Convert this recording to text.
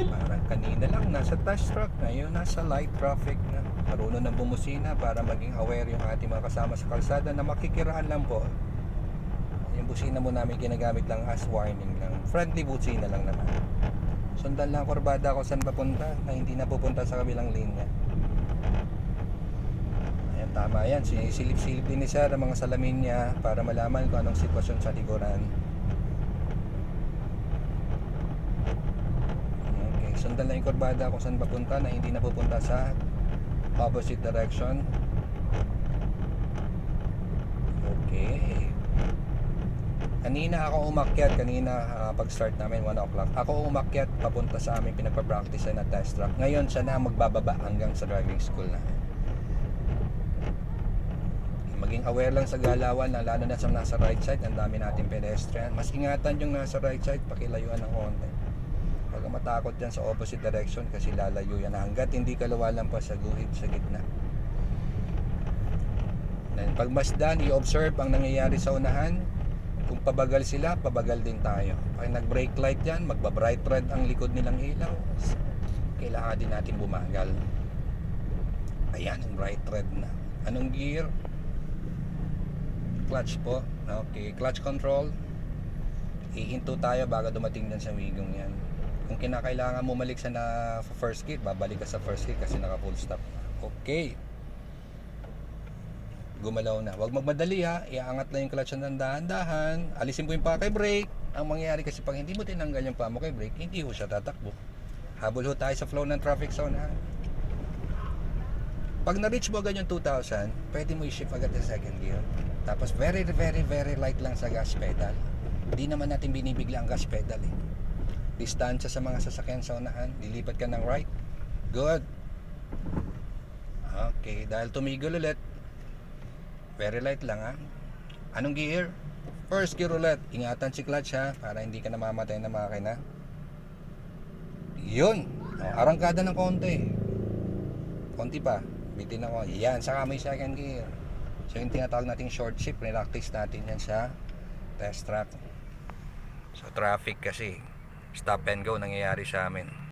Parang kanina lang nasa touch truck, ngayon nasa light traffic na. Marunong na bumusina para maging aware yung ating mga kasama sa kalsada na makikiraan lang po. Yung busina mo namin ginagamit lang as warning lang. Friendly busina lang naman. Sundan lang kurbada ko saan papunta na hindi na pupunta sa kabilang linya. Ayan, tama yan. Sinisilip-silip din ni Sir ang mga salamin niya para malaman kung anong sitwasyon sa likuran. Okay, sundan lang yung kurbada kung saan papunta na hindi na pupunta sa opposite direction. Okay. Kanina ako umakyat, pag start namin 1 o'clock, ako umakyat papunta sa aming pinagpa-practice na test track. Ngayon siya na magbababa hanggang sa driving school na. Maging aware lang sa galawan na lalo na sa nasa right side, ang dami nating pedestrian. Mas ingatan yung nasa right side, pakilayuan ng konti. Huwag kang matakot dyan sa opposite direction kasi lalayo yan hanggat hindi ka luwalan pa sa guhit sa gitna. Then, pag masdan, i-observe ang nangyayari sa unahan. Kung pabagal sila, pabagal din tayo. Pag nag-brake light yan, magba-bright red ang likod nilang ilaw. Kailangan din natin bumagal. Ayan, ang bright red na. Anong gear? Clutch po. Okay, clutch control. Ihinto tayo bago dumating din sa wigong yan. Kung kinakailangan mo malik sa first gear, babalik ka sa first gear kasi naka full stop. Okay. Gumalaw na. Huwag magmadali ha. Iaangat lang yung clutch ng dahan-dahan. Alisin po yung pa-key brake. Ang mangyayari kasi pag hindi mo tinanggal yung pa-key brake, hindi ho siya tatakbo. Habol ho tayo sa flow ng traffic zone ha. Pag na-reach mo agad yung 2,000, pwede mo i-shift agad sa second gear. Tapos very light lang sa gas pedal. Hindi naman natin binibigla ang gas pedal eh. Distansya sa mga sasakyan sa unahan. Lilipat ka ng right. Good. Okay, dahil tumigil ulit, very light lang ha. Anong gear? First gear ulit. Ingatan si clutch ha, para hindi ka namamatay na makina. Yun. Arangkada ng konti. Konti pa. Bitin ako. Yan, saka may second gear. So yung tinatawag nating short shift, practice natin yan sa test track. So traffic kasi, stop and go nangyayari sa amin.